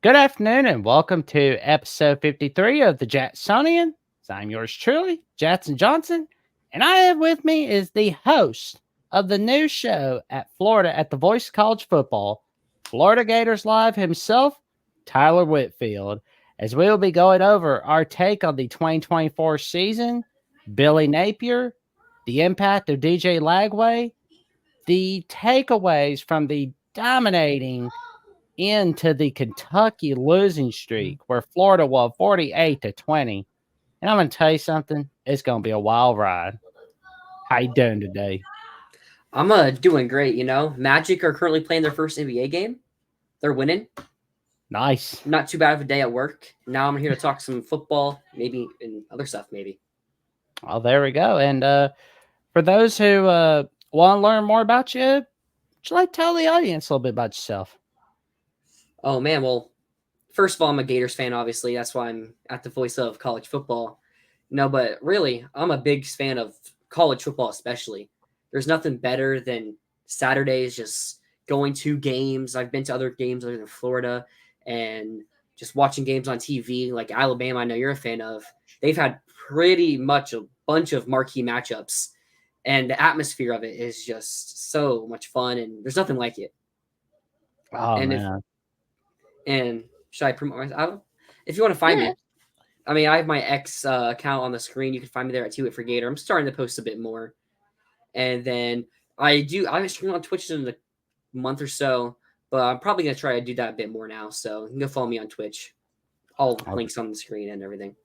Good afternoon and welcome to episode 53 of the Jacksonian. I'm yours truly, Jackson Johnson, and I have with me is the host of the new show at Florida at the Voice of College Football, Florida Gators Live himself, Tyler Whitfield, as we will be going over our take on the 2024 season, Billy Napier, the impact of DJ Lagway, the takeaways from the dominating into the Kentucky losing streak where Florida won 48-20. And I'm going to tell you something, it's going to be a wild ride. How you doing today? I'm doing great, Magic are currently playing their first NBA game. They're winning. Nice. Not too bad of a day at work. Now I'm here to talk some football, maybe, and other stuff, maybe. Oh, there we go. And for those who want to learn more about you, would you like to tell the audience a little bit about yourself? Oh, man. Well, first of all, I'm a Gators fan, obviously. That's why I'm at the voice of college football. But really, I'm a big fan of college football, especially. There's nothing better than Saturdays just going to games. I've been to other games other than Florida and just watching games on TV like Alabama. I know you're a fan of. They've had pretty much a bunch of marquee matchups, and the atmosphere of it is just so much fun, and there's nothing like it. Oh, And man. should I promote myself? If you want to find me, I mean, I have my X account on the screen. You can find me there at Two It for Gator. I'm starting to post a bit more, and then I haven't streamed on Twitch in a month or so, but I'm probably gonna try to do that a bit more now. So you can go follow me on Twitch. All links on the screen and everything.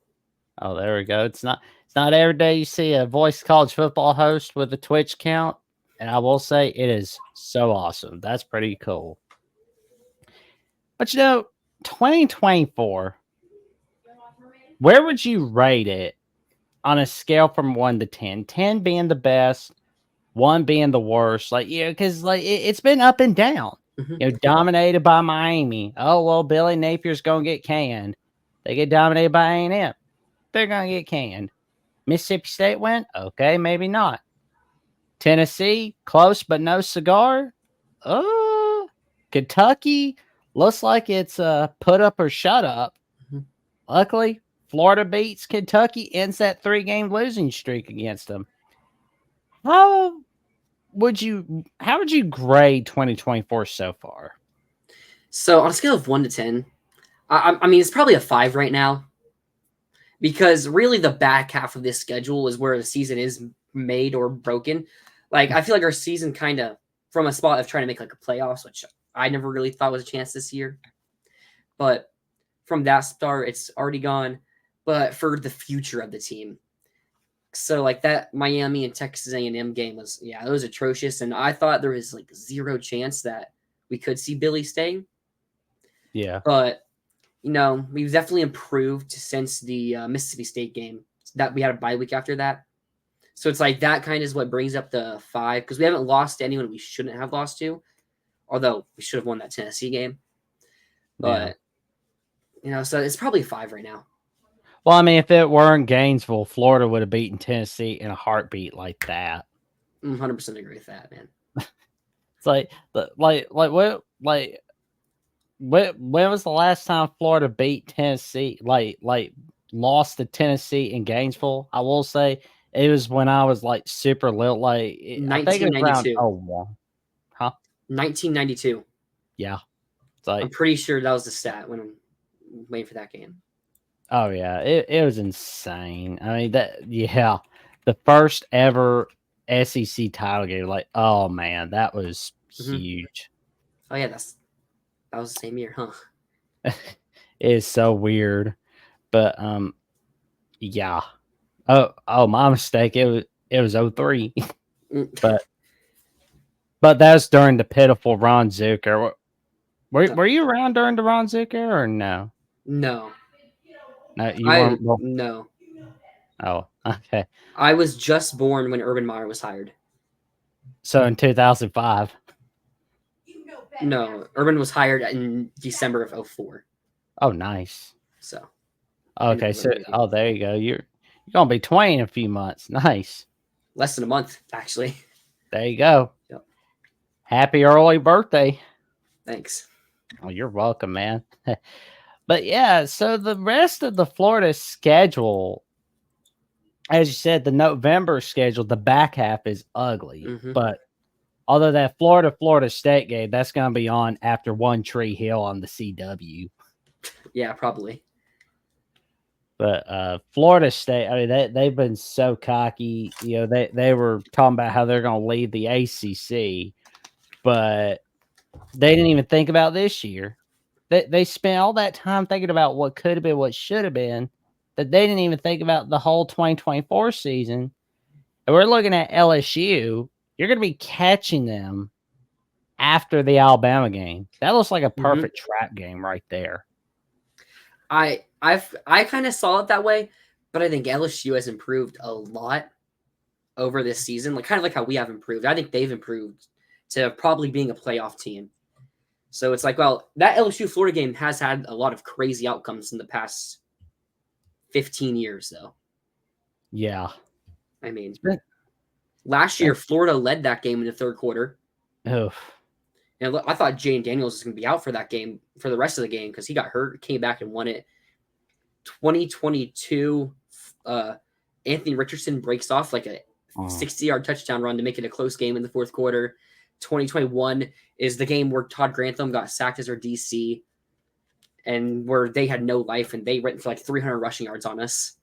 Oh, there we go. It's not every day you see a voice college football host with a Twitch account, and I will say it is so awesome. That's pretty cool. But 2024, where would you rate it on a scale from 1 to 10? 10 being the best, 1 being the worst. Because it's been up and down. Mm-hmm. Dominated by Miami. Oh well, Billy Napier's gonna get canned. They get dominated by A&M. They're gonna get canned. Mississippi State win? Okay, maybe not. Tennessee, close but no cigar. Kentucky looks like it's put up or shut up. Mm-hmm. Luckily, Florida beats Kentucky, ends that 3-game losing streak against them. How would you grade 2024 so far? So on a scale of 1 to 10, I mean it's probably a 5 right now, because really the back half of this schedule is where the season is made or broken. Like I feel like our season kind of from a spot of trying to make like a playoffs, which I never really thought was a chance this year, but from that start, it's already gone. But for the future of the team, so like that Miami and Texas A&M game it was atrocious, and I thought there was like zero chance that we could see Billy staying. Yeah, But we've definitely improved since the Mississippi State game. That we had a bye week after that, so it's like that kind of is what brings up the 5, because we haven't lost to anyone we shouldn't have lost to, although we should have won that Tennessee game. But so it's probably 5 right now. Well, I mean, if it weren't Gainesville, Florida would have beaten Tennessee in a heartbeat like that. 100% agree with that, man. It's when was the last time Florida beat Tennessee? Lost to Tennessee in Gainesville? I will say it was when I was like super little. I think it was around 1992. Huh? 1992. Yeah. I'm pretty sure that was the stat when I'm waiting for that game. Oh yeah, it was insane. I mean the first ever SEC title game. Like, oh man, that was huge. Oh yeah, that was the same year, huh? It is so weird, but yeah. Oh, my mistake. It was 03. but that's during the pitiful Ron Zucker. Were you around during the Ron Zucker or no? No. No, you weren't. No. Oh, okay. I was just born when Urban Meyer was hired. So in 2005. No, Urban was hired in December of 04. Oh, nice. So. Okay, so there you go. You're gonna be 20 in a few months. Nice. Less than a month, actually. There you go. Yep. Happy early birthday. Thanks. Well, you're welcome, man. But yeah, so the rest of the Florida schedule, as you said, the November schedule, the back half is ugly. Hmm. But although that Florida State game, that's going to be on after One Tree Hill on the CW. Yeah, probably. But Florida State, I mean, they've been so cocky. They were talking about how they're going to lead the ACC, but they didn't even think about this year. They spent all that time thinking about what could have been, what should have been, that they didn't even think about the whole 2024 season. And we're looking at LSU. You're going to be catching them after the Alabama game. That looks like a Hmm. perfect trap game right there. I kind of saw it that way, but I think LSU has improved a lot over this season, like kind of like how we have improved. I think they've improved to probably being a playoff team. So it's like, well, that LSU Florida game has had a lot of crazy outcomes in the past 15 years, though. Yeah. I mean, It's been, last year Florida led that game in the third quarter. oof. And I thought Jane Daniels was going to be out for that game for the rest of the game because he got hurt, came back and won it. 2022, Anthony Richardson breaks off like a 60-yard touchdown run to make it a close game in the fourth quarter. 2021 is the game where Todd Grantham got sacked as our DC and where they had no life and they went for like 300 rushing yards on us.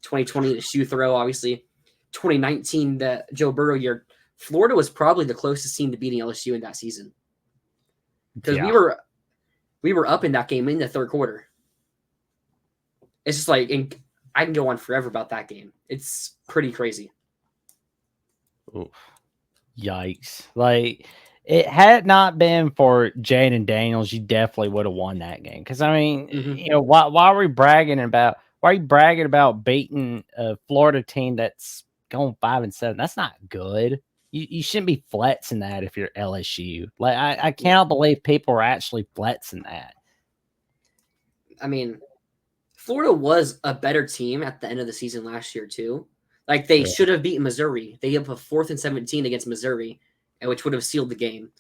2020, the shoe throw, obviously. 2019, the Joe Burrow year, Florida was probably the closest team to beating LSU in that season because we were up in that game in the third quarter. It's just like, and I can go on forever about that game. It's pretty crazy. Oof. Yikes. Like, it had it not been for Jaden Daniels, you definitely would have won that game. Because, I mean, why are we bragging about – why are you bragging about beating a Florida team that's going 5-7? That's not good. You shouldn't be flexing that if you're LSU. Like, I cannot believe people are actually flexing that. I mean, Florida was a better team at the end of the season last year, too. Like, they should have beaten Missouri. They gave up a 4th and 17 against Missouri, which would have sealed the game.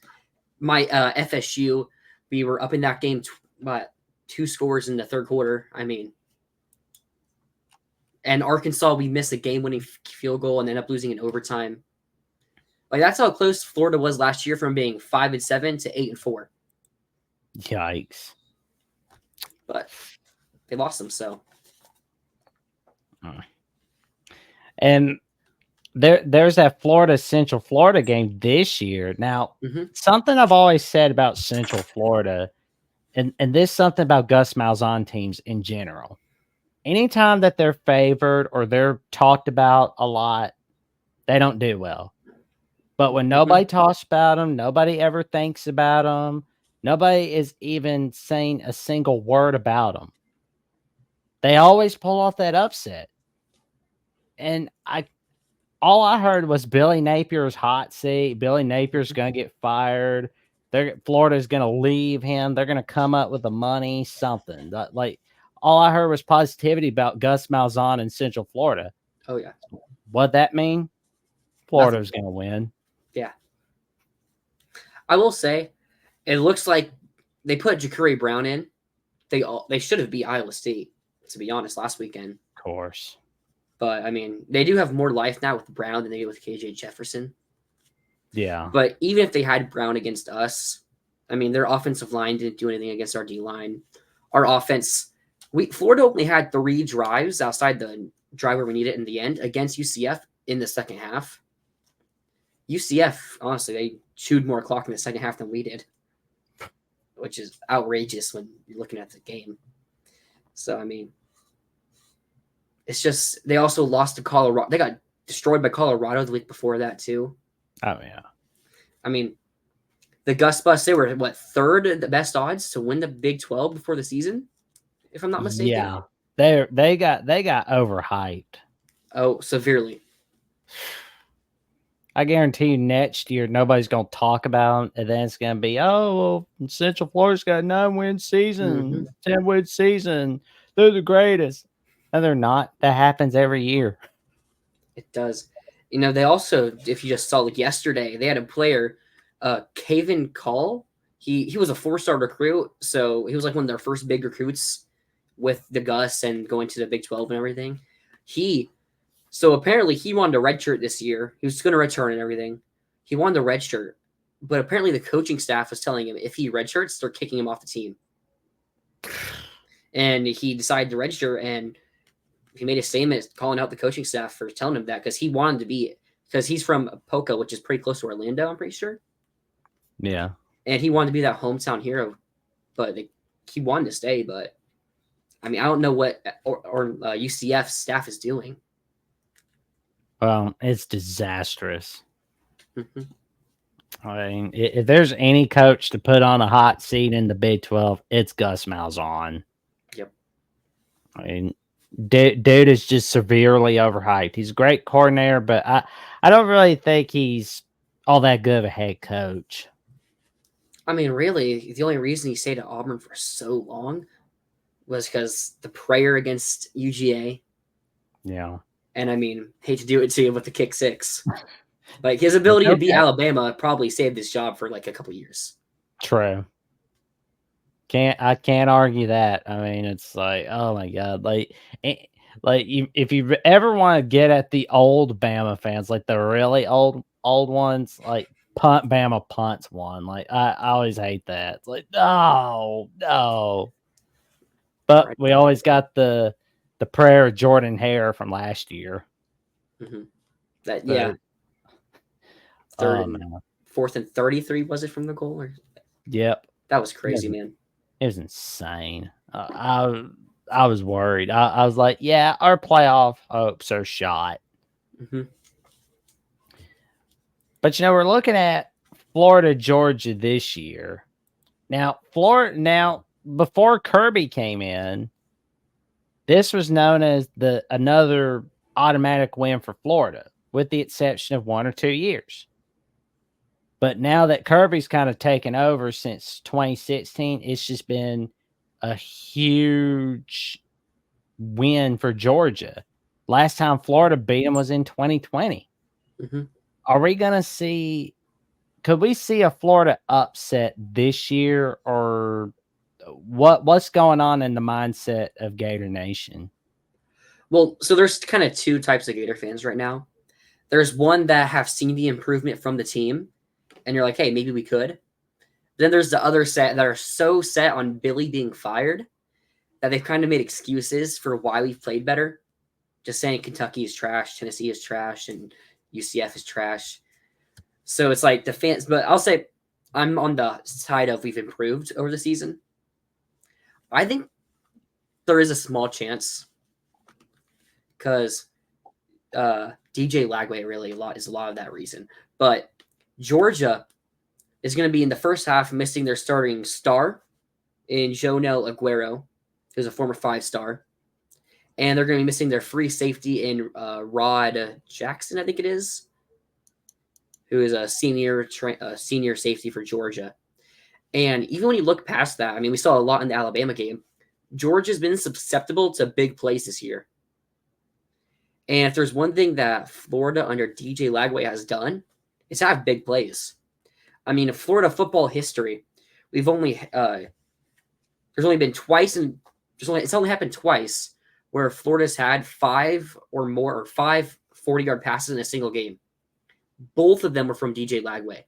My FSU, we were up in that game, 2 scores in the third quarter. I mean, and Arkansas, we missed a game-winning field goal and ended up losing in overtime. Like, that's how close Florida was last year from being 5-7 to 8-4. Yikes. But they lost them, so. And there's that Central Florida game this year. Now, something I've always said about Central Florida, and this is something about Gus Malzahn teams in general. Anytime that they're favored or they're talked about a lot, they don't do well. But when nobody talks about them, nobody ever thinks about them, nobody is even saying a single word about them, they always pull off that upset. And all I heard was Billy Napier's hot seat. Billy Napier's going to get fired. Florida's going to leave him. They're going to come up with the money, something. Like, all I heard was positivity about Gus Malzahn in Central Florida. Oh, yeah. What'd that mean? Florida's going to win. Yeah. I will say, it looks like they put Ja'Cory Brown in. They should have beat Iowa State, to be honest, last weekend. Of course. But, I mean, they do have more life now with Brown than they did with KJ Jefferson. Yeah. But even if they had Brown against us, I mean, their offensive line didn't do anything against our D-line. Our offense, Florida only had 3 drives outside the drive where we need it in the end against UCF in the second half. UCF, honestly, they chewed more clock in the second half than we did, which is outrageous when you're looking at the game. So, I mean, it's just they also lost to Colorado. They got destroyed by Colorado the week before that, too. Oh, yeah. I mean, the Gus Bus, they were, third at the best odds to win the Big 12 before the season, if I'm not mistaken? Yeah. They got overhyped. Oh, severely. I guarantee you next year, nobody's going to talk about them. And then it's going to be, oh, well, Central Florida's got a 9-win season, 10-win season. They're the greatest. No, they're not. That happens every year. It does. They also, if you just saw yesterday, they had a player, Caven Call. he was a 4-star recruit, so he was like one of their first big recruits with the Gus and going to the Big 12 and everything. So apparently he wanted a redshirt this year. He was going to return and everything. He wanted a redshirt, but apparently the coaching staff was telling him if he redshirts, they're kicking him off the team. And he decided to register, and he made a statement calling out the coaching staff for telling him that because he wanted to be, because he's from Poca, which is pretty close to Orlando, I'm pretty sure. Yeah. And he wanted to be that hometown hero, but he wanted to stay. But I mean, I don't know what UCF staff is doing. Well, it's disastrous. Mm-hmm. I mean, if there's any coach to put on a hot seat in the Big 12, it's Gus Malzahn. Yep. I mean, dude is just severely overhyped. He's a great coordinator, but I don't really think he's all that good of a head coach. I mean, really, the only reason he stayed at Auburn for so long was because the prayer against UGA. Yeah. And I mean, hate to do it to you with the kick six. Like his ability to beat Alabama probably saved his job for like a couple years. True. I can't argue that. I mean, it's like, oh my God. If you ever want to get at the old Bama fans, like the really old ones, like Bama punts one. Like I always hate that. It's like, no. But Right. we always got the prayer of Jordan Hare from last year. Mm-hmm. That, yeah. Fourth and 33 was it from the goal? Yep. That was crazy, man. It was insane. I was worried. I was like, yeah, our playoff hopes are shot. Mm-hmm. But we're looking at Florida, Georgia this year. Now, before Kirby came in, this was known as another automatic win for Florida, with the exception of 1 or 2 years. But now that Kirby's kind of taken over since 2016, it's just been a huge win for Georgia. Last time Florida beat them was in 2020. Mm-hmm. Are we going to could we see a Florida upset this year, or what's going on in the mindset of Gator Nation? Well, so there's kind of two types of Gator fans right now. There's one that have seen the improvement from the team, and you're like, hey, maybe we could. Then there's the other set that are so set on Billy being fired that they've kind of made excuses for why we've played better. Just saying Kentucky is trash, Tennessee is trash, and UCF is trash. So it's like the fans, but I'll say I'm on the side of we've improved over the season. I think there is a small chance because DJ Lagway really is a lot of that reason. But Georgia is going to be in the first half missing their starting star in Jonel Aguero, who's a former 5-star. And they're going to be missing their free safety in Rod Jackson, I think it is, who is a senior safety for Georgia. And even when you look past that, I mean, we saw a lot in the Alabama game. Georgia's been susceptible to big plays this year. And if there's one thing that Florida under DJ Lagway has done, it's have big plays. I mean, in Florida football history, we've only there's only been twice, and it's only happened twice where Florida's had 5 or more, or 5 40-yard passes in a single game. Both of them were from DJ Lagway.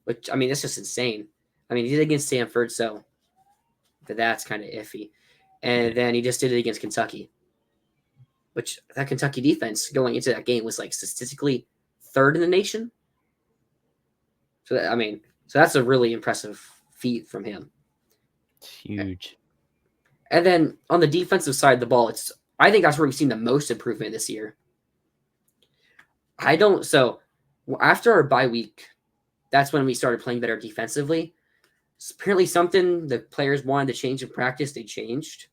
Which, I mean, that's just insane. I mean, he did it against Stanford, so that's kind of iffy. And then he just did it against Kentucky. Which, that Kentucky defense going into that game was like statistically 3rd in the nation. So, that's a really impressive feat from him. It's huge. And then on the defensive side of the ball, I think that's where we've seen the most improvement this year. So after our bye week, that's when we started playing better defensively. It's apparently something the players wanted to change in practice, they changed.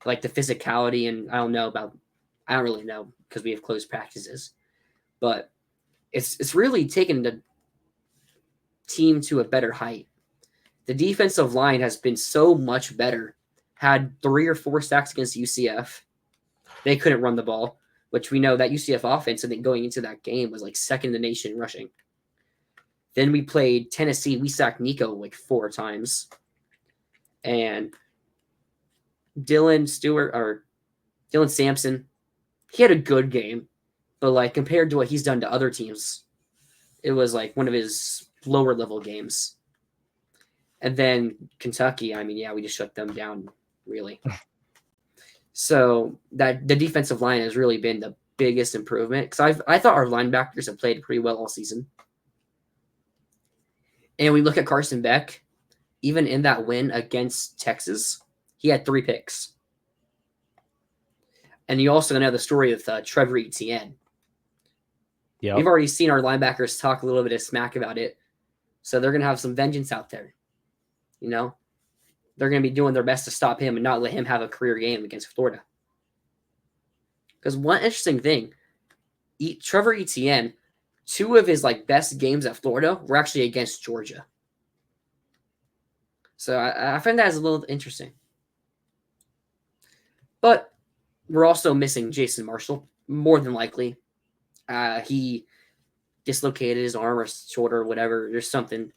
Like the physicality, and I don't really know because we have closed practices. But it's really taken the team to a better height. The defensive line has been so much better. Had 3 or 4 sacks against UCF. They couldn't run the ball, which we know that UCF offense, I think going into that game, was like 2nd in the nation rushing. Then we played Tennessee. We sacked Nico like 4 times. And Dylan Sampson, he had a good game. But like compared to what he's done to other teams, it was like one of his lower level games. And then Kentucky, I mean, yeah, we just shut them down, really. So that the defensive line has really been the biggest improvement because I thought our linebackers have played pretty well all season. And we look at Carson Beck, even in that win against Texas, he had 3 picks. And you also know the story of Trevor Etienne. Yep. We've already seen our linebackers talk a little bit of smack about it. So they're going to have some vengeance out there. You know, they're going to be doing their best to stop him and not let him have a career game against Florida. Because one interesting thing, Trevor Etienne, 2 of his like best games at Florida were actually against Georgia. So I find that as a little interesting. But we're also missing Jason Marshall, more than likely. He dislocated his arm or shoulder or whatever. There's something.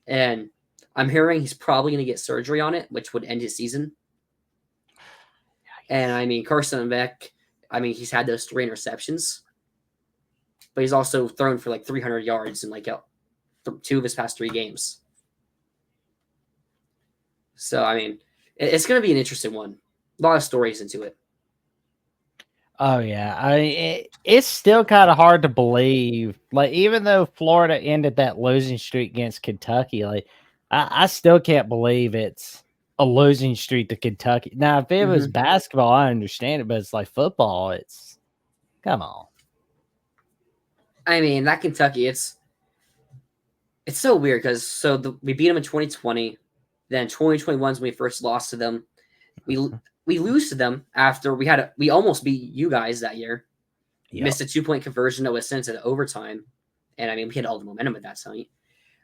And I'm hearing he's probably going to get surgery on it, which would end his season. And I mean, Carson Beck, I mean, he's had those 3 interceptions. But he's also thrown for like 300 yards in like 2 of his past 3 games. So, I mean, it's going to be an interesting one. A lot of stories into it. Oh, yeah. I mean, it's still kind of hard to believe. Like, even though Florida ended that losing streak against Kentucky, like, I still can't believe it's a losing streak to Kentucky. Now, if it was basketball, I understand it, but it's like football. It's, come on. I mean, that Kentucky, it's so weird because we beat them in 2020. Then 2021 is when we first lost to them. We lose to them after we almost beat you guys that year. Yep. Missed a 2-point conversion that was sent to overtime. And I mean, we had all the momentum at that time.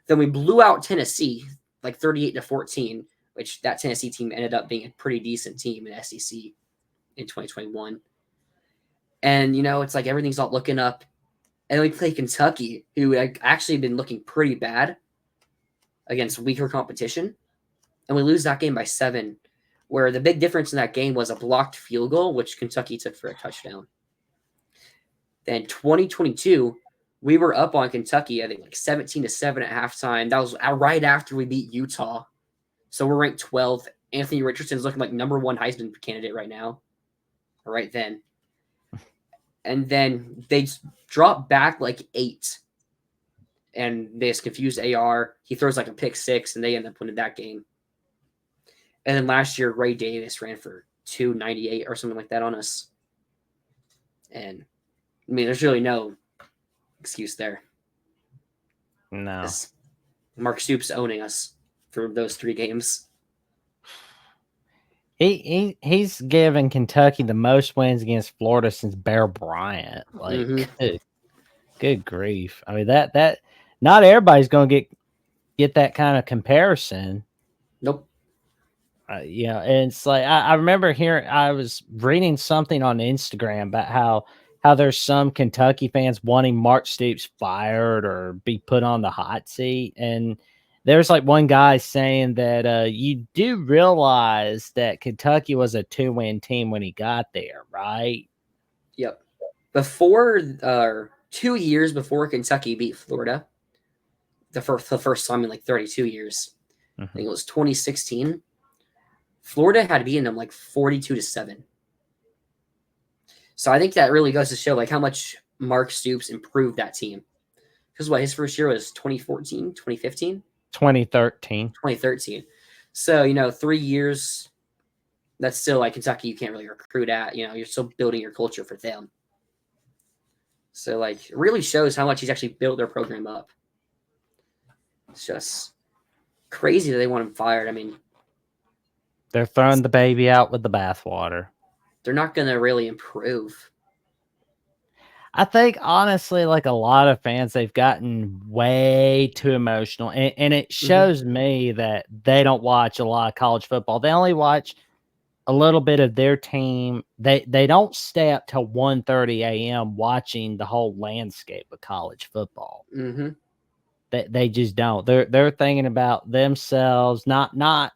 Then we blew out Tennessee like 38-14, which that Tennessee team ended up being a pretty decent team in SEC in 2021. And, you know, it's like everything's not looking up. And we play Kentucky, who had actually been looking pretty bad against weaker competition. And we lose that game by 7, where the big difference in that game was a blocked field goal, which Kentucky took for a touchdown. Then 2022, we were up on Kentucky, I think like 17-7 at halftime. That was right after we beat Utah. So we're ranked 12th. Anthony Richardson's looking like number 1 Heisman candidate right now. Or right then. And then they drop back like 8. And they just confused AR. He throws like a pick 6, and they end up winning that game. And then last year, Ray Davis ran for 298 or something like that on us. And, I mean, there's really no excuse there. No. Mark Stoops owning us for those 3 games. He's given Kentucky the most wins against Florida since Bear Bryant. Like, good grief. I mean, that not everybody's going to get that kind of comparison. Nope. Yeah, and it's like I remember I was reading something on Instagram about how there's some Kentucky fans wanting Mark Stoops fired or be put on the hot seat, and there's like one guy saying that you do realize that Kentucky was a 2-win team when he got there, right? Yep. Before 2 years before Kentucky beat Florida, the first time in like 32 years, I think it was 2016. Florida had beaten them like 42-7. So I think that really goes to show like how much Mark Stoops improved that team. Because his first year was 2014, 2015? 2013. 2013. So, you know, 3 years, that's still like Kentucky you can't really recruit at. You know, you're still building your culture for them. So, like, it really shows how much he's actually built their program up. It's just crazy that they want him fired. I mean, they're throwing the baby out with the bathwater. They're not going to really improve. I think, honestly, like a lot of fans, they've gotten way too emotional. And it shows me that they don't watch a lot of college football. They only watch a little bit of their team. They don't stay up till 1:30 a.m. watching the whole landscape of college football. They just don't. They're thinking about themselves, not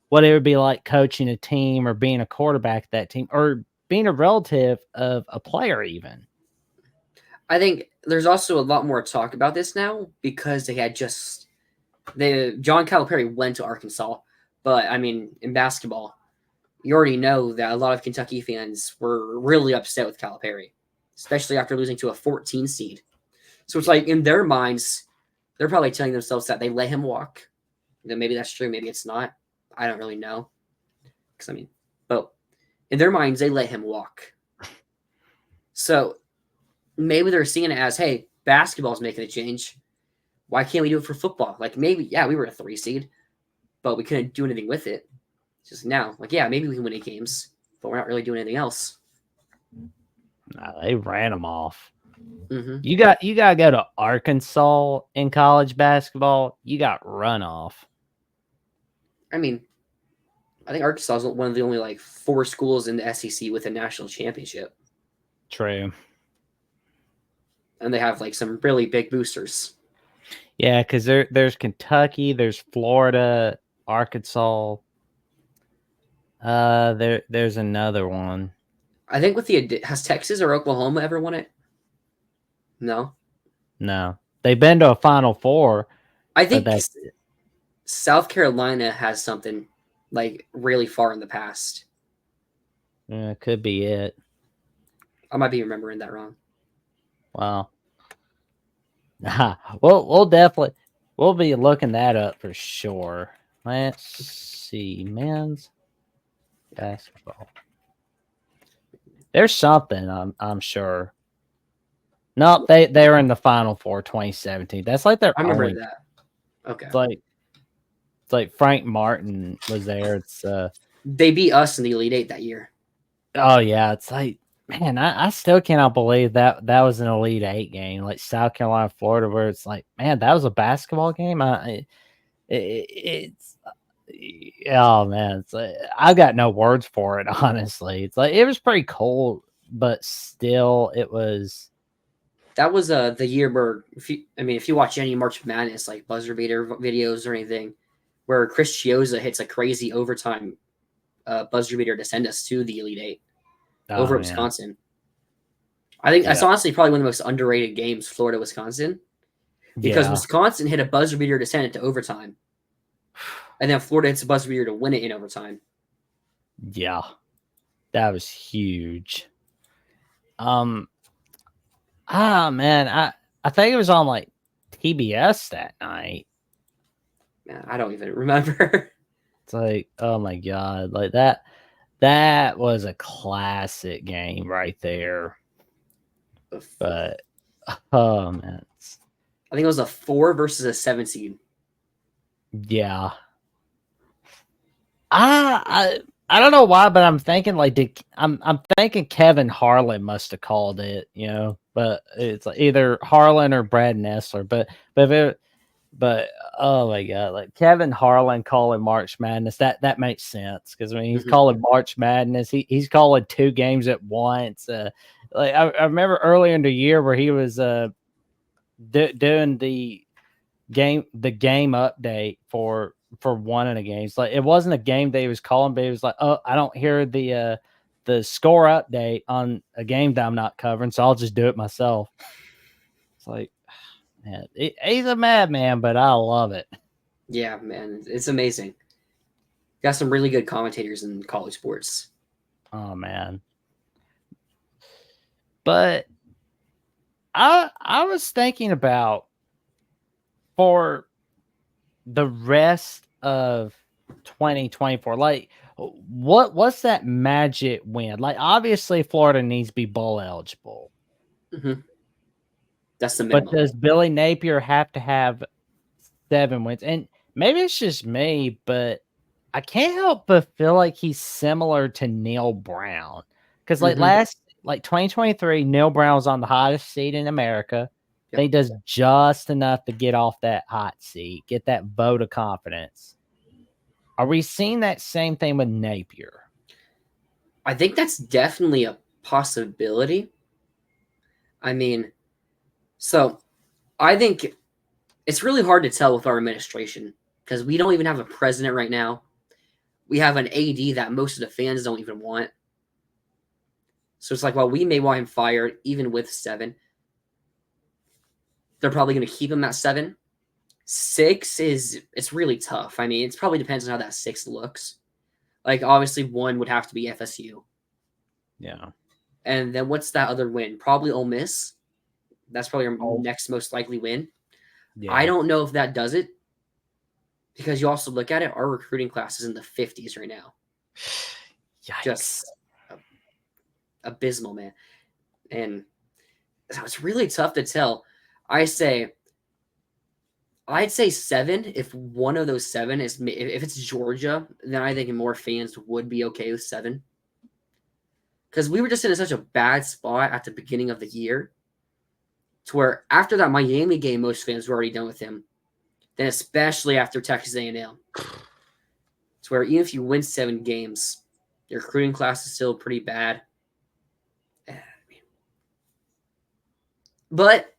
what it would be like coaching a team or being a quarterback of that team or being a relative of a player even. I think there's also a lot more talk about this now because John Calipari went to Arkansas, but I mean in basketball, you already know that a lot of Kentucky fans were really upset with Calipari, especially after losing to a 14 seed. So it's like in their minds, they're probably telling themselves that they let him walk. Then maybe that's true, maybe it's not. I don't really know. Because I mean, but in their minds, they let him walk. So maybe they're seeing it as, hey, basketball's making a change. Why can't we do it for football? Like maybe, yeah, we were a 3 seed, but we couldn't do anything with it. Just now, like, yeah, maybe we can win 8 games, but we're not really doing anything else. No, they ran them off. Mm-hmm. You got to go to Arkansas in college basketball. You got run off. I mean, I think Arkansas is one of the only like 4 schools in the SEC with a national championship. True. And they have like some really big boosters. Yeah, because there's Kentucky, there's Florida, Arkansas. There's another one. I think has Texas or Oklahoma ever won it? No. They've been to a Final Four. I think South Carolina has something like really far in the past. Could be it. I might be remembering that wrong. Wow. We'll be looking that up for sure. Let's see, men's basketball. There's something I'm sure. Nope, they were in the Final Four 2017. That's like their I remember only, that. Okay. It's like Frank Martin was there. It's they beat us in the Elite Eight that year. Oh yeah, it's like, man, I still cannot believe that was an Elite Eight game, like South Carolina, Florida, where it's like, man, that was a basketball game. It's oh man, it's like, I've got no words for it. Honestly, it's like it was pretty cold, but still, it was. That was the year where if you watch any March Madness like buzzer beater videos or anything, where Chris Chioza hits a crazy overtime buzzer beater to send us to the Elite Eight over Wisconsin. I think that's honestly probably one of the most underrated games, Florida Wisconsin, because Wisconsin hit a buzzer beater to send it to overtime, and then Florida hits a buzzer beater to win it in overtime. Yeah, that was huge. Man, I think it was on like TBS that night. Man, I don't even remember. It's like, oh my god, like that was a classic game right there. But oh man, I think it was a 4 versus a 7 seed. Yeah. I don't know why, but I'm thinking like I'm thinking Kevin Harlan must have called it, but it's like either Harlan or Brad Nessler. But oh my god, like Kevin Harlan calling March Madness, that makes sense because I mean he's calling March Madness, he's calling 2 games at once. Like I remember earlier in the year where he was doing the game update for one of the games. Like it wasn't a game that he was calling, but he was like, "Oh, I don't hear the score update on a game that I'm not covering, so I'll just do it myself." It's like, man, he's a madman, but I love it. Yeah, man, it's amazing. Got some really good commentators in college sports. Oh man, but I was thinking about for the rest of 2024, like what's that magic win? Like obviously Florida needs to be bowl eligible. Mm-hmm. That's the minimum. But does Billy Napier have to have 7 wins? And maybe it's just me, but I can't help but feel like he's similar to Neil Brown. Because like 2023, Neil Brown was on the hottest seat in America. Yep. He does just enough to get off that hot seat, get that vote of confidence. Are we seeing that same thing with Napier? I think that's definitely a possibility. I mean, so I think It's really hard to tell with our administration because we don't even have a president right now. We have an AD that most of the fans don't even want. So it's like, while we may want him fired, even with 7, they're probably going to keep him at 7. 6 it's really tough. I mean, it probably depends on how that 6 looks. Like, obviously, 1 would have to be FSU. Yeah. And then what's that other win? Probably Ole Miss. That's probably our next most likely win. Yeah. I don't know if that does it because you also look at it, our recruiting class is in the 50s right now. Yikes. Just abysmal, man. And so it's really tough to tell. I'd say 7. If one of those 7 is, if it's Georgia, then I think more fans would be okay with 7. Because we were just in such a bad spot at the beginning of the year, to where after that Miami game, most fans were already done with him. Then especially after Texas A&M, to where even if you win 7 games, your recruiting class is still pretty bad. But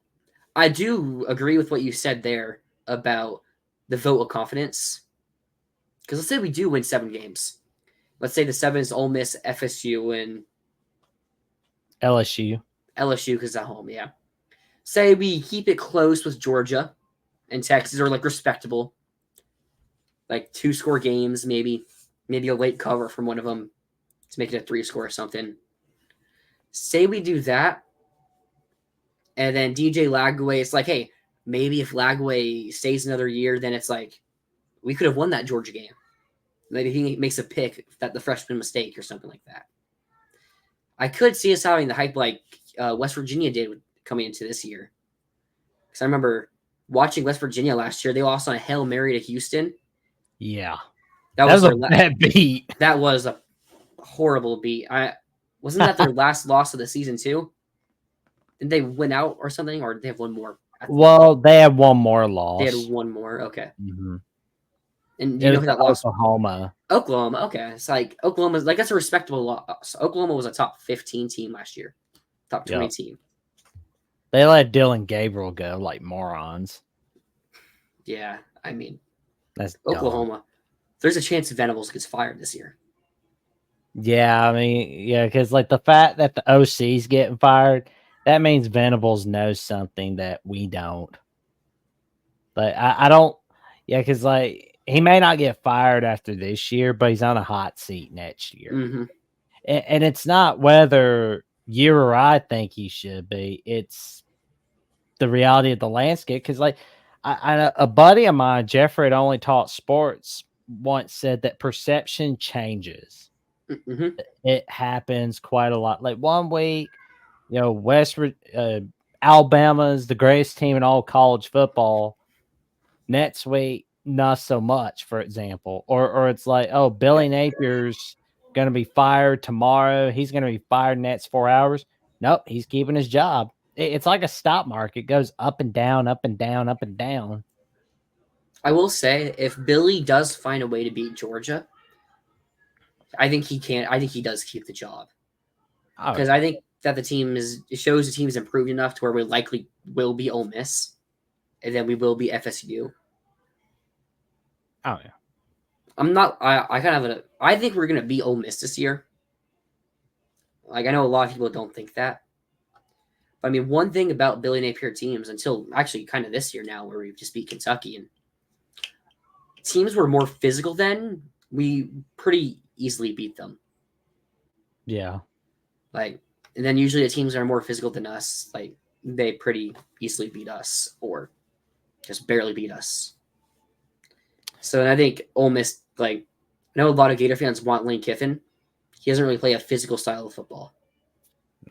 I do agree with what you said there about the vote of confidence. Because let's say we do win 7 games. Let's say the 7 is Ole Miss, FSU, and LSU. LSU because at home, yeah. Say we keep it close with Georgia and Texas, or like respectable, like 2-score games, maybe a late cover from one of them to make it a 3-score or something. Say we do that, and then DJ Lagway, it's like, hey, maybe if Lagway stays another year, then it's like we could have won that Georgia game. Maybe he makes a pick that the freshman mistake or something like that. I could see us having the hype like West Virginia did coming into this year. Because I remember watching West Virginia last year. They lost on a Hail Mary to Houston. Yeah. That was a bad beat. That was a horrible beat. Wasn't that their last loss of the season too? Did they win out or something? Or did they have one more? Well, they had one more loss. They had one more. Okay. Mm-hmm. And do you know who that lost? Oklahoma. Oklahoma. Okay. It's like Oklahoma's like, that's a respectable loss. Oklahoma was a top 15 team last year. Top 20 team. They let Dylan Gabriel go like morons. Yeah. I mean, that's Oklahoma. Dumb. There's a chance Venables gets fired this year. Yeah, I mean, yeah, because like the fact that the OC's getting fired, that means Venables knows something that we don't. But I don't, yeah, because like he may not get fired after this year, but he's on a hot seat next year. Mm-hmm. And it's not whether you or I think he should be, it's the reality of the landscape. Because like a buddy of mine, Jeffrey, had only taught sports, once said that perception changes. Mm-hmm. It happens quite a lot. Like one week, Alabama's the greatest team in all college football. Next week, not so much, for example. Or it's like, oh, Billy Napier's going to be fired tomorrow. He's going to be fired next 4 hours. Nope, he's keeping his job. It's like a stock market. It goes up and down, up and down, up and down. I will say, if Billy does find a way to beat Georgia, I think he can. I think he does keep the job because I think that it shows the team is improved enough to where we likely will be Ole Miss, and then we will be FSU. Oh yeah, I'm not. I think we're gonna be Ole Miss this year. Like, I know a lot of people don't think that. But, I mean, one thing about Billy Napier teams, until actually kind of this year now, where we just beat Kentucky, and teams were more physical then, we pretty easily beat them. Yeah. Like, and then usually the teams that are more physical than us, like, they pretty easily beat us or just barely beat us. So, and I think Ole Miss, like, I know a lot of Gator fans want Lane Kiffin. He doesn't really play a physical style of football.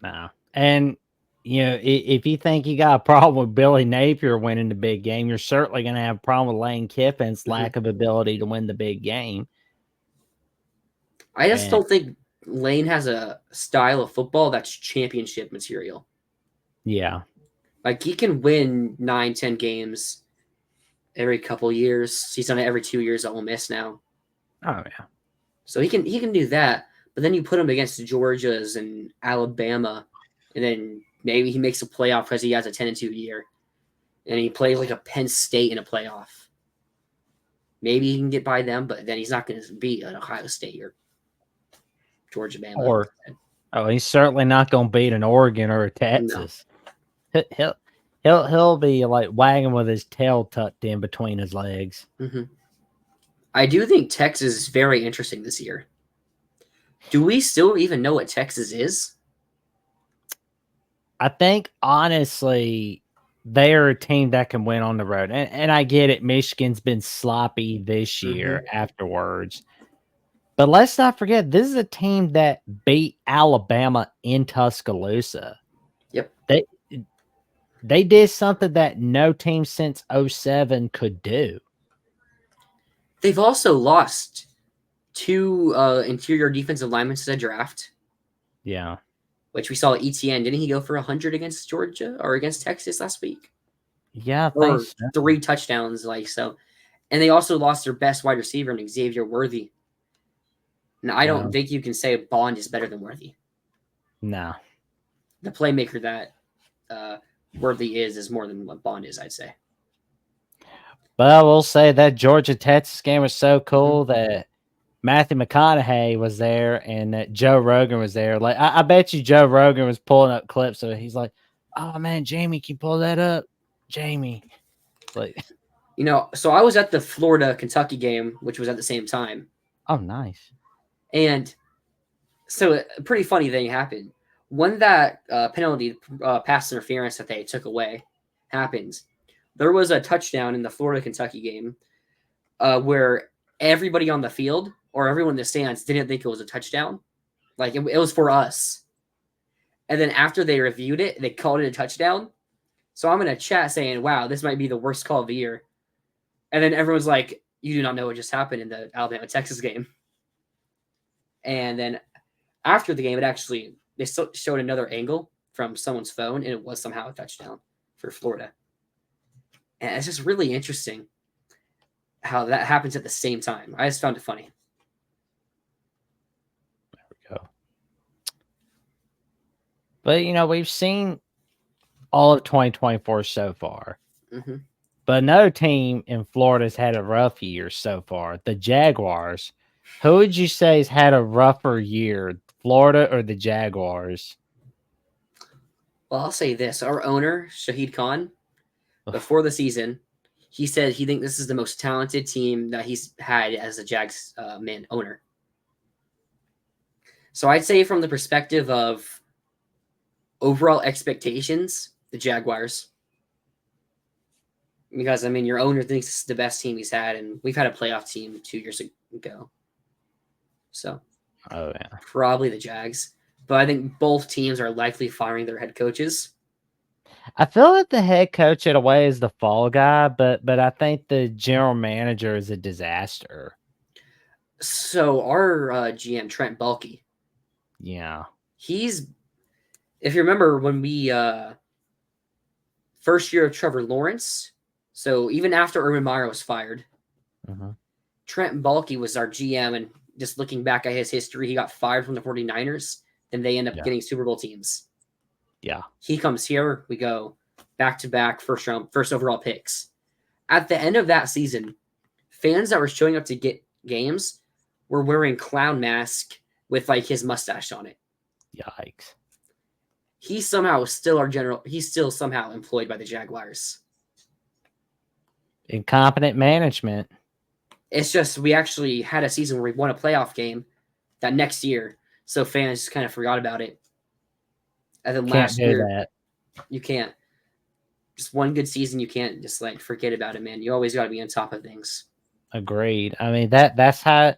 No. And, if you think you got a problem with Billy Napier winning the big game, you're certainly going to have a problem with Lane Kiffin's lack of ability to win the big game. I just don't think Lane has a style of football that's championship material. Yeah. Like, he can win 9-10 games every couple years. He's done it every 2 years at Ole Miss now. Oh, yeah. So he can do that. But then you put him against Georgia's and Alabama, and then maybe he makes a playoff because he has a 10-2 year. and he plays like a Penn State in a playoff. Maybe he can get by them, but then he's not going to beat an Ohio State or Georgia, Bama. Or he's certainly not going to beat an Oregon or a No. Texas. He'll be like wagging with his tail tucked in between his legs. Mm-hmm. I do think Texas is very interesting this year. Do we still even know what Texas is? I think honestly, they're a team that can win on the road, and I get it. Michigan's been sloppy this year afterwards. But let's not forget, this is a team that beat Alabama in Tuscaloosa. Yep. They did something that no team since 07 could do. They've also lost 2 interior defensive linemen to the draft. Yeah. Which we saw ETN. Didn't he go for 100 against Georgia or against Texas last week? Yeah, I or think so. 3 touchdowns, like so. And they also lost their best wide receiver in Xavier Worthy. Now, I don't think you can say Bond is better than Worthy. No. The playmaker that Worthy is more than what Bond is, I'd say. But I will say that Georgia Texas game was so cool that Matthew McConaughey was there and that Joe Rogan was there. Like I bet you Joe Rogan was pulling up clips, so he's like, "Oh man, Jamie, can you pull that up, Jamie?" Like, so I was at the Florida Kentucky game, which was at the same time. Oh, nice. And so a pretty funny thing happened. When that penalty, pass interference that they took away happens, there was a touchdown in the Florida Kentucky game where everybody on the field or everyone in the stands didn't think it was a touchdown. Like it was for us. And then after they reviewed it, they called it a touchdown. So I'm in a chat saying, wow, this might be the worst call of the year. And then everyone's like, you do not know what just happened in the Alabama-Texas game. And then after the game, they showed another angle from someone's phone, and it was somehow a touchdown for Florida. And it's just really interesting how that happens at the same time. I just found it funny. There we go. But, we've seen all of 2024 so far. Mm-hmm. But no team in Florida's had a rough year so far. The Jaguars. Who would you say has had a rougher year, Florida or the Jaguars? Well, I'll say this. Our owner, Shahid Khan, before the season, he said he thinks this is the most talented team that he's had as a Jags owner. So I'd say from the perspective of overall expectations, the Jaguars. Because, your owner thinks this is the best team he's had, and we've had a playoff team 2 years ago. So, probably the Jags. But I think both teams are likely firing their head coaches. I feel like the head coach, in a way, is the fall guy, but I think the general manager is a disaster. So, our GM, Trent Baalke. Yeah. If you remember when we, first year of Trevor Lawrence, so even after Urban Meyer was fired, Trent Baalke was our GM, and just looking back at his history, he got fired from the 49ers, and they end up getting Super Bowl teams. Yeah. He comes here, we go back-to-back first overall picks. At the end of that season, fans that were showing up to get games were wearing clown masks with his mustache on it. Yikes. He's still somehow employed by the Jaguars. Incompetent management. It's just we actually had a season where we won a playoff game that next year, so fans just kind of forgot about it. And then last year, you can't. Just one good season, you can't just forget about it, man. You always got to be on top of things. Agreed. That's how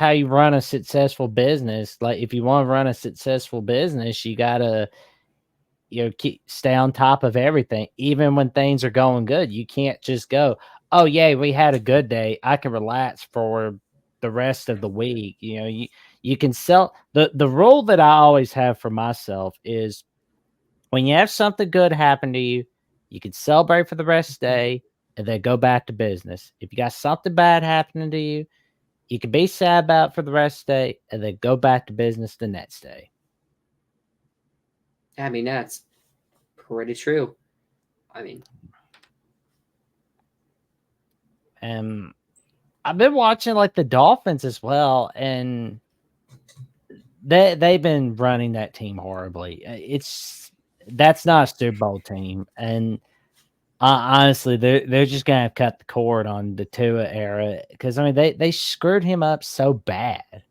you run a successful business. Like if you want to run a successful business, you gotta stay on top of everything, even when things are going good. You can't just go, oh yeah, we had a good day, I can relax for the rest of the week. You can sell the rule that I always have for myself is when you have something good happen to you, you can celebrate for the rest of the day and then go back to business. If you got something bad happening to you, you can be sad about it for the rest of the day and then go back to business the next day. That's pretty true. I mean, And I've been watching like the Dolphins as well, and they've been running that team horribly. That's not a Super Bowl team, and honestly, they're just gonna have cut the cord on the Tua era because I mean they screwed him up so bad.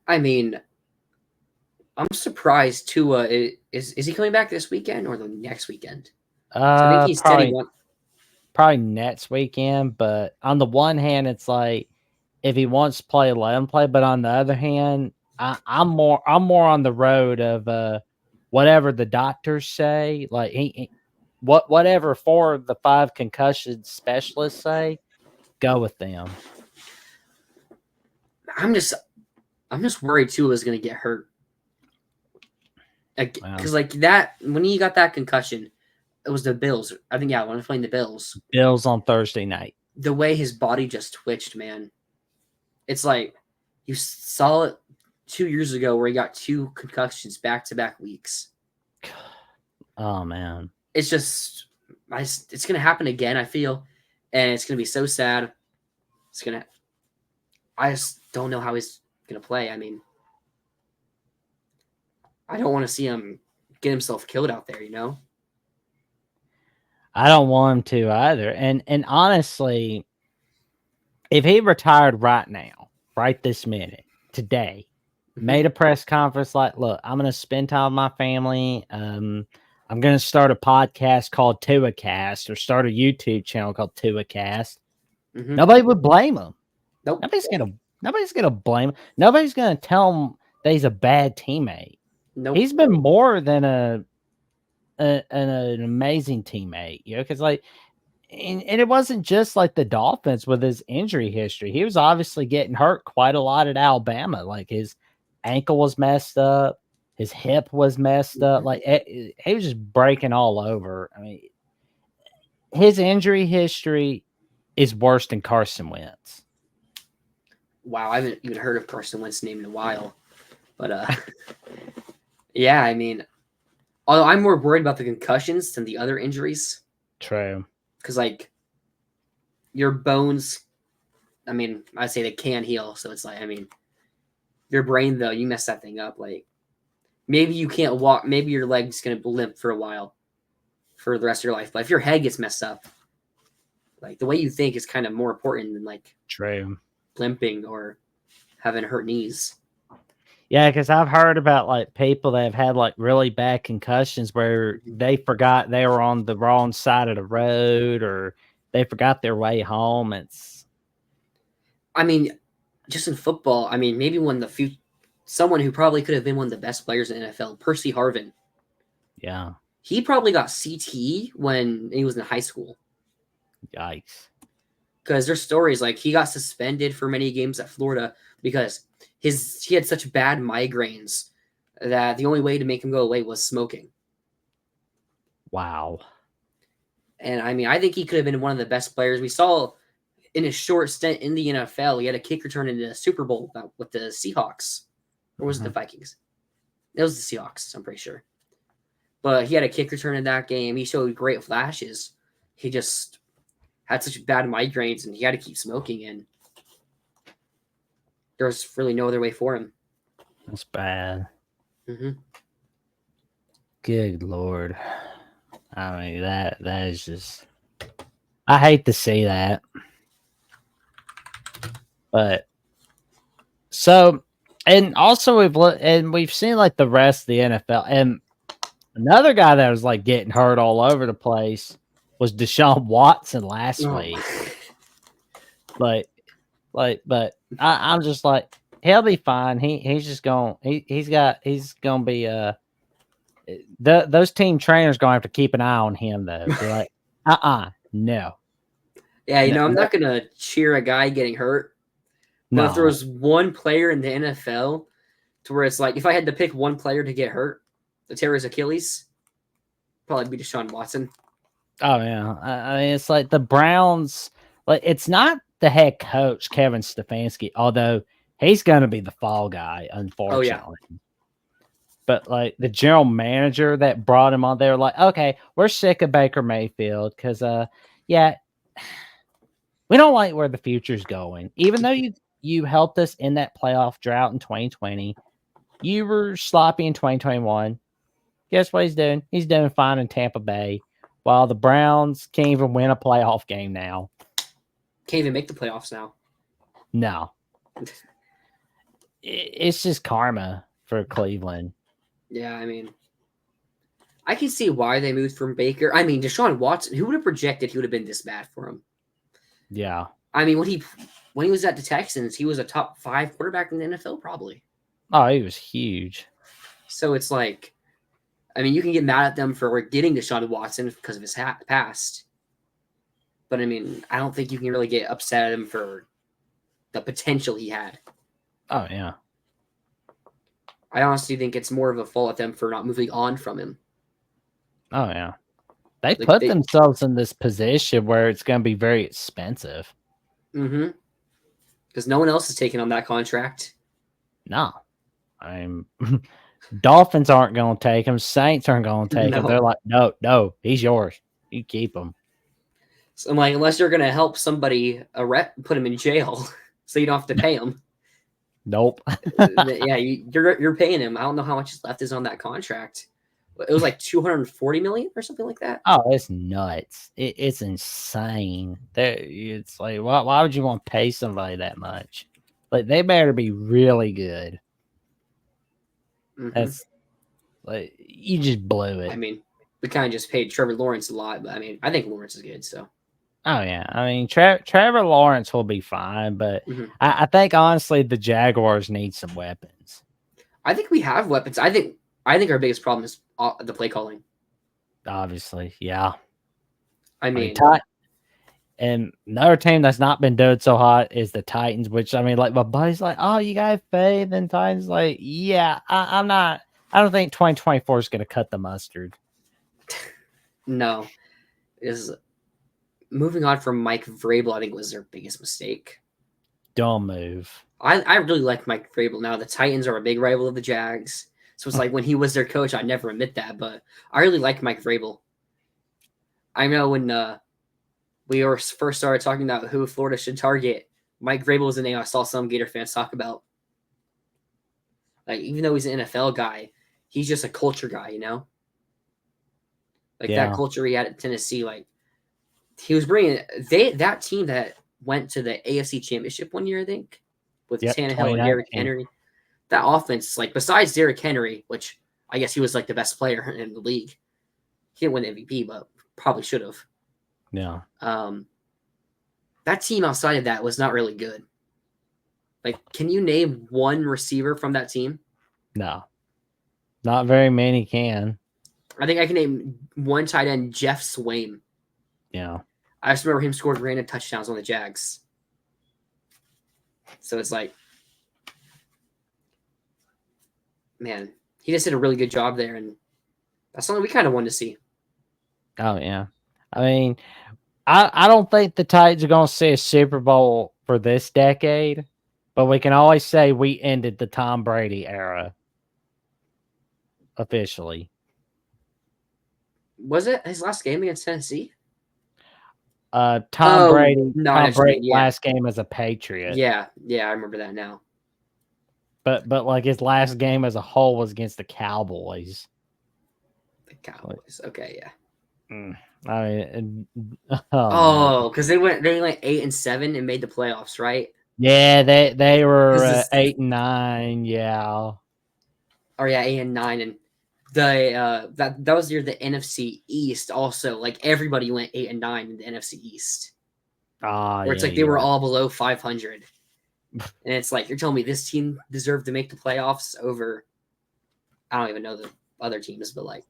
I mean, I'm surprised Tua is he coming back this weekend or the next weekend? So I think he said he Probably want. probably next weekend. But on the one hand, it's like if he wants to play, let him play. But on the other hand, I'm more on the road of whatever the doctors say. Like whatever 4 of the 5 concussion specialists say, go with them. I'm just worried Tua is going to get hurt. Because like that when he got that concussion, it was the Bills. I think when I was playing the Bills. Bills on Thursday night. The way his body just twitched, man. It's like you saw it 2 years ago where he got 2 concussions back-to-back weeks. Oh man. It's just it's going to happen again, I feel, and it's going to be so sad. I just don't know how he's going to play. I mean, I don't want to see him get himself killed out there, you know? I don't want him to either. And honestly, if he retired right now, right this minute, today, made a press conference like, look, I'm going to spend time with my family. I'm going to start a podcast called TuaCast or start a YouTube channel called TuaCast. Mm-hmm. Nobody would blame him. Nope. Nobody's gonna blame him. Nobody's gonna tell him that he's a bad teammate. Nope. He's been more than an amazing teammate, you know, because like, and it wasn't just like the Dolphins with his injury history. He was obviously getting hurt quite a lot at Alabama. Like his ankle was messed up, his hip was messed up. Like he was just breaking all over. I mean, his injury history is worse than Carson Wentz. Wow, I haven't even heard of Carson Wentz name in a while. But yeah, I mean, although I'm more worried about the concussions than the other injuries. True. Because like your bones, I mean, I say they can heal, so it's like, I mean, your brain though, you mess that thing up. Like maybe you can't walk, maybe your leg's gonna limp for a while, for the rest of your life. But if your head gets messed up, like the way you think is kind of more important than like True. limping or having hurt knees. Yeah, because I've heard about like people that have had like really bad concussions where they forgot they were on the wrong side of the road or they forgot their way home. I mean, just in football, I mean, maybe someone who probably could have been one of the best players in the NFL, Percy Harvin. Yeah. He probably got CTE when he was in high school. Yikes. Because there's stories like he got suspended for many games at Florida because he had such bad migraines that the only way to make him go away was smoking. Wow. And I mean, I think he could have been one of the best players. We saw in his short stint in the NFL, he had a kick return in the Super Bowl with the Seahawks. Or was it the Vikings? It was the Seahawks, I'm pretty sure. But he had a kick return in that game. He showed great flashes. He just had such bad migraines, and he had to keep smoking, and there's really no other way for him. That's bad. Mm-hmm. Good Lord. I mean, that is just... I hate to see that. But... So... And also we've seen like the rest of the NFL. And another guy that was like getting hurt all over the place was Deshaun Watson last week. But I'm just like, he'll be fine. He's just going he's gonna be those team trainers gonna have to keep an eye on him though. Be like, no. Yeah, I'm not gonna cheer a guy getting hurt. But if there was one player in the NFL to where it's like, if I had to pick one player to get hurt, to tear his Achilles, probably be Deshaun Watson. Oh yeah, I mean it's like the Browns. Like it's not the head coach Kevin Stefanski, although he's gonna be the fall guy, unfortunately. But like the general manager that brought him on, they were like, okay, we're sick of Baker Mayfield because yeah, we don't like where the future's going. Even though you helped us in that playoff drought in 2020, you were sloppy in 2021. Guess what he's doing? He's doing fine in Tampa Bay, while the Browns can't even win a playoff game now. Can't even make the playoffs now. No. It's just karma for Cleveland. Yeah, I mean, I can see why they moved from Baker. I mean, Deshaun Watson, who would have projected he would have been this bad for him? Yeah. I mean, when he was at the Texans, he was a top 5 quarterback in the NFL, probably. Oh, he was huge. So it's like, I mean, you can get mad at them for getting Deshaun Watson because of his past. But I mean, I don't think you can really get upset at him for the potential he had. Oh, yeah. I honestly think it's more of a fault at them for not moving on from him. Oh, yeah. They put themselves in this position where it's going to be very expensive. Mm-hmm. Because no one else is taking on that contract. No. Dolphins aren't going to take him. Saints aren't going to take him. They're like, no, he's yours. You keep him. So I'm like, unless you're going to help somebody put him in jail so you don't have to pay him. Nope. Yeah, you're paying him. I don't know how much left is on that contract. It was like $240 million or something like that. Oh, it's nuts. It's insane. It's like, why would you want to pay somebody that much? Like, they better be really good. Mm-hmm. That's like, you just blew it. I mean, we kind of just paid Trevor Lawrence a lot, but I mean, I think Lawrence is good. So. Oh yeah, I mean, Trevor Lawrence will be fine, but I think honestly the Jaguars need some weapons. I think we have weapons. I think our biggest problem is the play calling. Obviously, yeah. I mean, and another team that's not been doing so hot is the Titans, which I mean, like my buddy's like, oh, you got faith, and Titans like, yeah, I'm not. I don't think 2024 is going to cut the mustard. No, is moving on from Mike Vrabel. I think was their biggest mistake. Don't move. I really like Mike Vrabel. Now the Titans are a big rival of the Jags, so it's like when he was their coach, I never admit that, but I really like Mike Vrabel. I know when we first started talking about who Florida should target, Mike Vrabel was the name I saw some Gator fans talk about. Like, even though he's an NFL guy, he's just a culture guy, you know? Like, that culture he had at Tennessee, like, he was bringing that team that went to the AFC Championship one year, I think, with Tannehill and Derrick Henry. That offense, like, besides Derrick Henry, which I guess he was, like, the best player in the league. He didn't win the MVP, but probably should have. Yeah. That team outside of that was not really good. Like, can you name one receiver from that team? No. Not very many can. I think I can name one tight end, Jeff Swaim. Yeah. I just remember him scored random touchdowns on the Jags. So it's like, man, he just did a really good job there, and that's something we kind of wanted to see. Oh, yeah. I mean, I don't think the Titans are going to see a Super Bowl for this decade, but we can always say we ended the Tom Brady era officially. Was it his last game against Tennessee? Tom Brady last game as a Patriot. Yeah, I remember that now. But like his last game as a whole was against the Cowboys. The Cowboys, okay, yeah. I mean, because they went 8-7 and made the playoffs, right? Yeah, they were 8-9, yeah. Or yeah, 8-9, and that was near the NFC East. Also, like everybody went 8-9 in the NFC East. Where it's like they were all below 500, and it's like you're telling me this team deserved to make the playoffs over. I don't even know the other teams, but like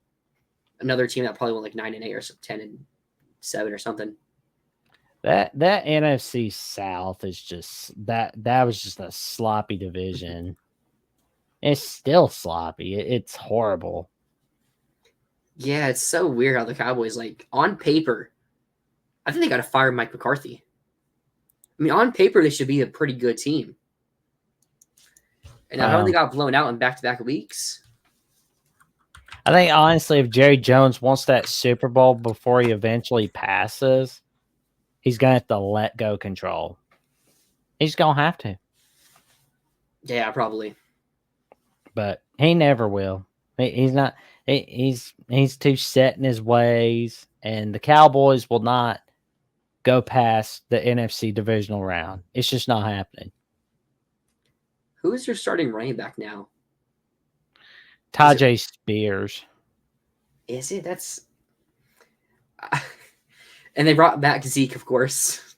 another team that probably went like 9-8 or 10-7 or something. That NFC South is just that was just a sloppy division. It's still sloppy. It's horrible. Yeah, it's so weird how the Cowboys, like, on paper, I think they got to fire Mike McCarthy. I mean, on paper, they should be a pretty good team. And how they got blown out in back-to-back weeks. I think honestly, if Jerry Jones wants that Super Bowl before he eventually passes, he's gonna have to let go control. He's gonna have to, Yeah, probably. but he never will. He's not. He's too set in his ways, and the Cowboys will not go past the NFC divisional round. It's just not happening. Who is your starting running back now? Tajay Spears. Is it? That's. And they brought back Zeke, of course.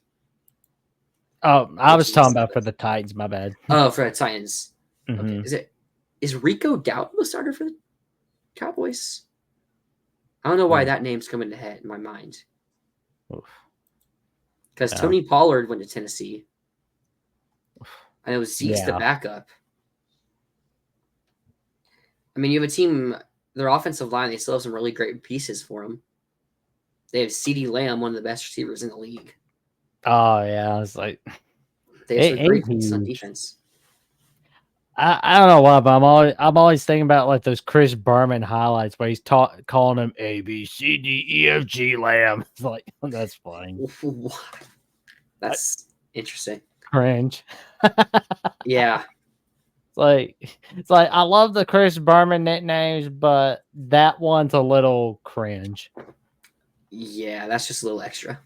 Oh, I was talking about for the Titans. My bad. Oh, for the Titans. Mm-hmm. Okay. Is Rico Dowdle the starter for the Cowboys? I don't know why that name's coming to head in my mind. Because Tony Pollard went to Tennessee. I know Zeke's the backup. I mean, you have a team, their offensive line, they still have some really great pieces for them. They have CeeDee Lamb, one of the best receivers in the league. Oh, yeah. I was like, they have some great pieces on defense. I don't know why, but I'm always thinking about like those Chris Berman highlights where he's calling him A B C D E F G Lamb. It's like, that's funny. That's interesting. Cringe. Yeah. It's like I love the Chris Berman nicknames, but that one's a little cringe. Yeah, that's just a little extra.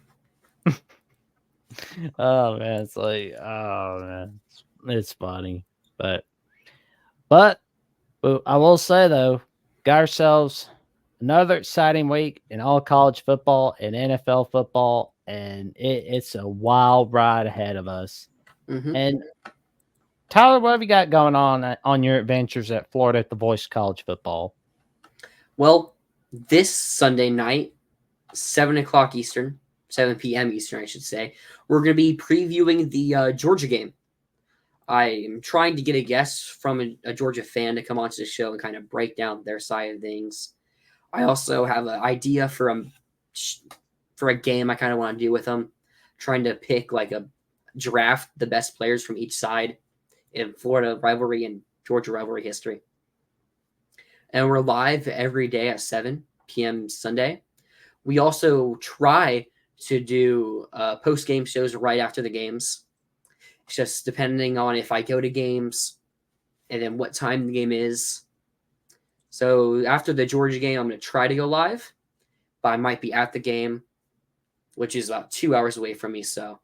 Oh man, it's like, oh man, it's funny, but I will say though, got ourselves another exciting week in all college football and NFL football, and it's a wild ride ahead of us. Mm-hmm. And Tyler, what have you got going on your adventures at Florida at the Voice College Football? Well, this Sunday night, 7 o'clock Eastern, 7 p.m. Eastern, I should say, we're going to be previewing the Georgia game. I am trying to get a guest from a Georgia fan to come onto the show and kind of break down their side of things. I also have an idea for a game I kind of want to do with them, trying to pick like a draft the best players from each side in Florida rivalry and Georgia rivalry history. And we're live every day at 7 p.m. Sunday. We also try to do post-game shows right after the games. It's just depending on if I go to games and then what time the game is. So after the Georgia game, I'm going to try to go live, but I might be at the game, which is about 2 hours away from me. So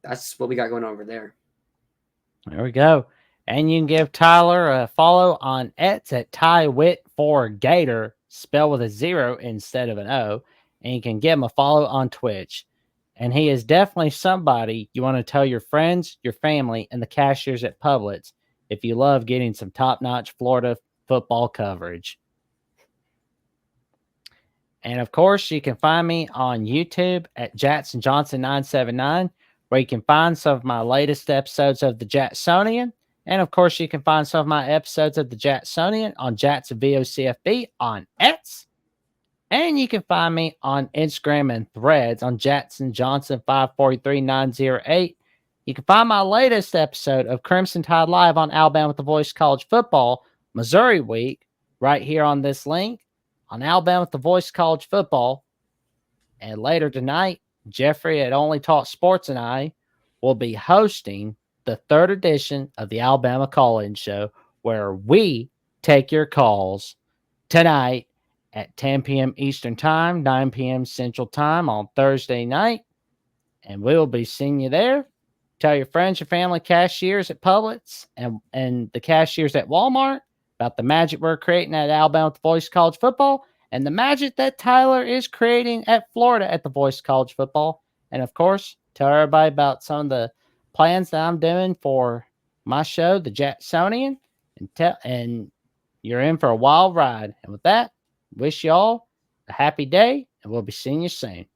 that's what we got going on over there. There we go. And you can give Tyler a follow on X at TyWit4Gator, spelled with a 0 instead of an O. And you can give him a follow on Twitch. And he is definitely somebody you want to tell your friends, your family, and the cashiers at Publix if you love getting some top-notch Florida football coverage. And of course, you can find me on YouTube at JacksonJohnson979, where you can find some of my latest episodes of the Jacksonian. And of course, you can find some of my episodes of the Jacksonian on Jackson VOCFB on X. And you can find me on Instagram and Threads on Jackson Johnson 543908. You can find my latest episode of Crimson Tide Live on Alabama with the Voice College Football Missouri Week right here on this link on Alabama with the Voice College Football. And later tonight, Jeffrey at Only Talk Sports and I will be hosting the 3rd edition of the Alabama Call-In Show, where we take your calls tonight at 10 p.m. Eastern Time, 9 p.m. Central Time on Thursday night. And we will be seeing you there. Tell your friends, your family, cashiers at Publix, and the cashiers at Walmart about the magic we're creating at Alabama with the Voice College Football and the magic that Tyler is creating at Florida at the Voice College Football. And of course, tell everybody about some of the plans that I'm doing for my show, the Jacksonian, and you're in for a wild ride. And with that, wish y'all a happy day, and we'll be seeing you soon.